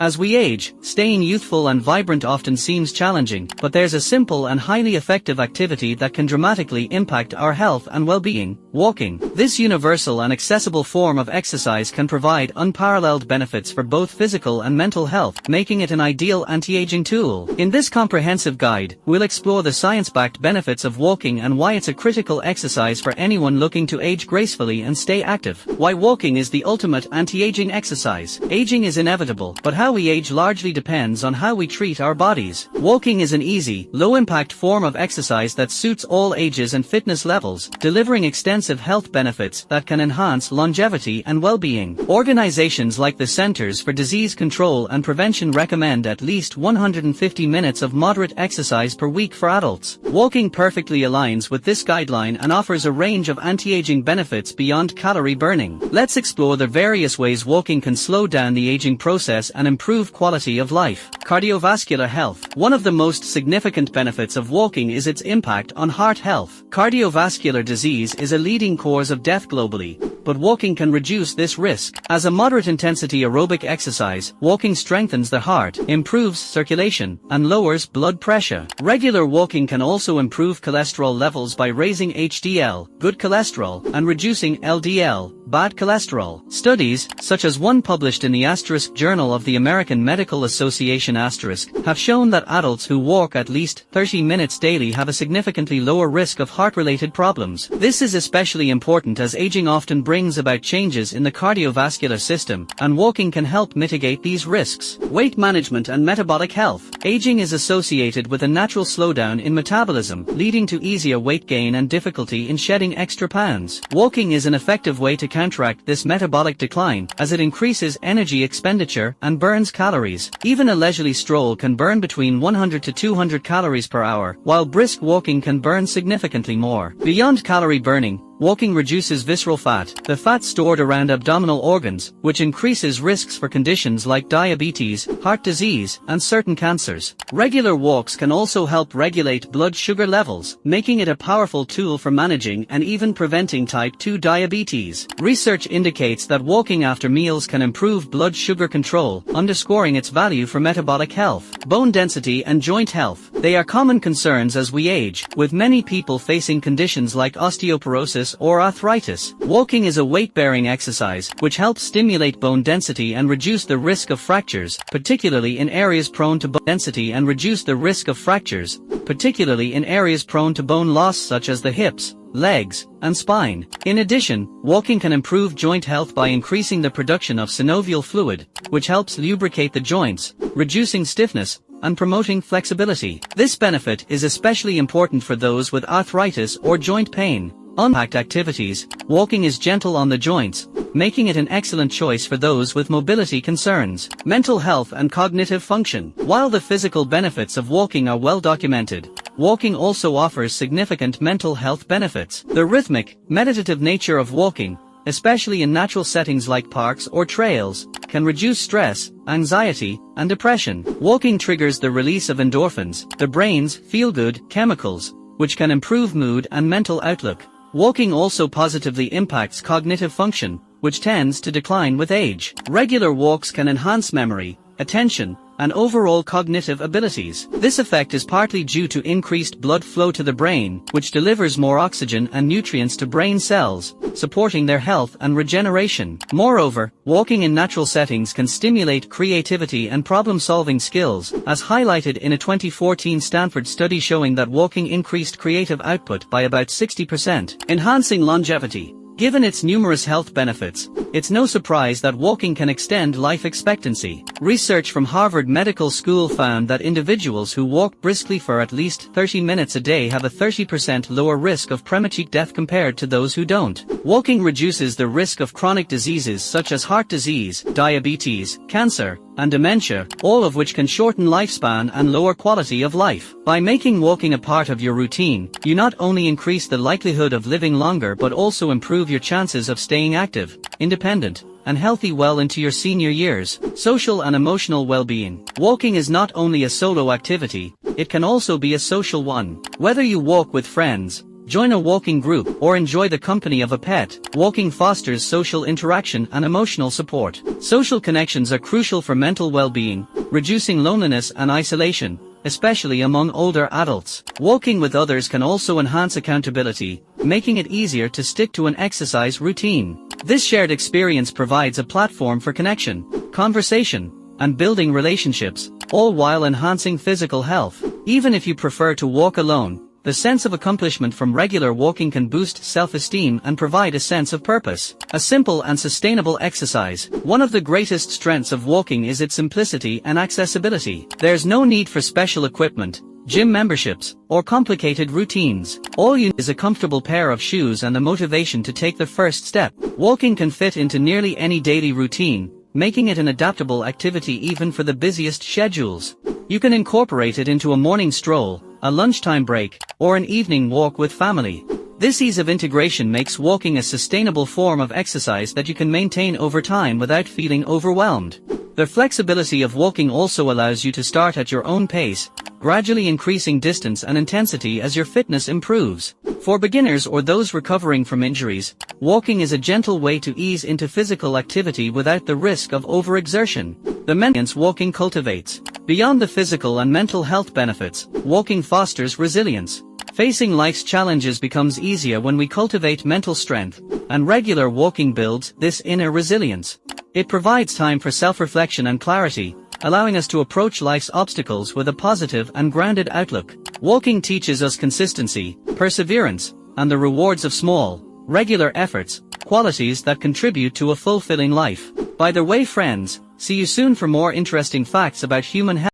As we age, staying youthful and vibrant often seems challenging, but there's a simple and highly effective activity that can dramatically impact our health and well-being: walking. This universal and accessible form of exercise can provide unparalleled benefits for both physical and mental health, making it an ideal anti-aging tool. In this comprehensive guide, we'll explore the science-backed benefits of walking and why it's a critical exercise for anyone looking to age gracefully and stay active. Why walking is the ultimate anti-aging exercise. Aging is inevitable, but how we age largely depends on how we treat our bodies. Walking is an easy, low-impact form of exercise that suits all ages and fitness levels, delivering extensive health benefits that can enhance longevity and well-being. Organizations like the Centers for Disease Control and Prevention recommend at least 150 minutes of moderate exercise per week for adults. Walking perfectly aligns with this guideline and offers a range of anti-aging benefits beyond calorie burning. Let's explore the various ways walking can slow down the aging process and improve quality of life. Cardiovascular health. One of the most significant benefits of walking is its impact on heart health. Cardiovascular disease is a leading cause of death globally, but walking can reduce this risk. As a moderate-intensity aerobic exercise, walking strengthens the heart, improves circulation, and lowers blood pressure. Regular walking can also improve cholesterol levels by raising HDL, good cholesterol, and reducing LDL, bad cholesterol. Studies, such as one published in the Journal of the American Medical Association have shown that adults who walk at least 30 minutes daily have a significantly lower risk of heart-related problems. This is especially important as aging often brings about changes in the cardiovascular system, and walking can help mitigate these risks. Weight management and metabolic health. Aging is associated with a natural slowdown in metabolism, leading to easier weight gain and difficulty in shedding extra pounds. Walking is an effective way to counteract this metabolic decline, as it increases energy expenditure and burns calories. Even a leisurely stroll can burn between 100 to 200 calories per hour, while brisk walking can burn significantly more. Beyond calorie burning, walking reduces visceral fat, the fat stored around abdominal organs, which increases risks for conditions like diabetes, heart disease, and certain cancers. Regular walks can also help regulate blood sugar levels, making it a powerful tool for managing and even preventing type 2 diabetes. Research indicates that walking after meals can improve blood sugar control, underscoring its value for metabolic health. Bone density and joint health. They are common concerns as we age, with many people facing conditions like osteoporosis or arthritis. Walking is a weight-bearing exercise, which helps stimulate bone density and reduce the risk of fractures, particularly in areas prone to bone density and reduce the risk of fractures, particularly in areas prone to bone loss such as the hips, legs, and spine. In addition, walking can improve joint health by increasing the production of synovial fluid, which helps lubricate the joints, reducing stiffness, and promoting flexibility. This benefit is especially important for those with arthritis or joint pain. Unpacked activities. Walking is gentle on the joints, making it an excellent choice for those with mobility concerns. Mental health and cognitive function. While the physical benefits of walking are well documented, walking also offers significant mental health benefits. The rhythmic, meditative nature of walking, especially in natural settings like parks or trails, can reduce stress, anxiety, and depression. Walking triggers the release of endorphins, the brain's feel-good chemicals, which can improve mood and mental outlook. Walking also positively impacts cognitive function, which tends to decline with age. Regular walks can enhance memory, attention, and overall cognitive abilities. This effect is partly due to increased blood flow to the brain, which delivers more oxygen and nutrients to brain cells, supporting their health and regeneration. Moreover, walking in natural settings can stimulate creativity and problem-solving skills, as highlighted in a 2014 Stanford study showing that walking increased creative output by about 60%, enhancing longevity. Given its numerous health benefits, it's no surprise that walking can extend life expectancy. Research from Harvard Medical School found that individuals who walk briskly for at least 30 minutes a day have a 30% lower risk of premature death compared to those who don't. Walking reduces the risk of chronic diseases such as heart disease, diabetes, cancer, and dementia, all of which can shorten lifespan and lower quality of life. By making walking a part of your routine, you not only increase the likelihood of living longer but also improve your chances of staying active, independent, and healthy well into your senior years. Social and emotional well-being. Walking is not only a solo activity, it can also be a social one. Whether you walk with friends, Join a walking group, or enjoy the company of a pet. Walking fosters social interaction and emotional support. Social connections are crucial for mental well-being, reducing loneliness and isolation, especially among older adults. Walking with others can also enhance accountability, making it easier to stick to an exercise routine. This shared experience provides a platform for connection, conversation, and building relationships, all while enhancing physical health. Even if you prefer to walk alone, the sense of accomplishment from regular walking can boost self-esteem and provide a sense of purpose. A simple and sustainable exercise. One of the greatest strengths of walking is its simplicity and accessibility. There's no need for special equipment, gym memberships, or complicated routines. All you need is a comfortable pair of shoes and the motivation to take the first step. Walking can fit into nearly any daily routine, making it an adaptable activity even for the busiest schedules. You can incorporate it into a morning stroll, a lunchtime break, or an evening walk with family. This ease of integration makes walking a sustainable form of exercise that you can maintain over time without feeling overwhelmed. The flexibility of walking also allows you to start at your own pace, gradually increasing distance and intensity as your fitness improves. For beginners or those recovering from injuries, walking is a gentle way to ease into physical activity without the risk of overexertion. The mental walking cultivates. Beyond the physical and mental health benefits, walking fosters resilience. Facing life's challenges becomes easier when we cultivate mental strength, and regular walking builds this inner resilience. It provides time for self-reflection and clarity, allowing us to approach life's obstacles with a positive and grounded outlook. Walking teaches us consistency, perseverance, and the rewards of small, regular efforts, qualities that contribute to a fulfilling life. By the way, friends, see you soon for more interesting facts about human health.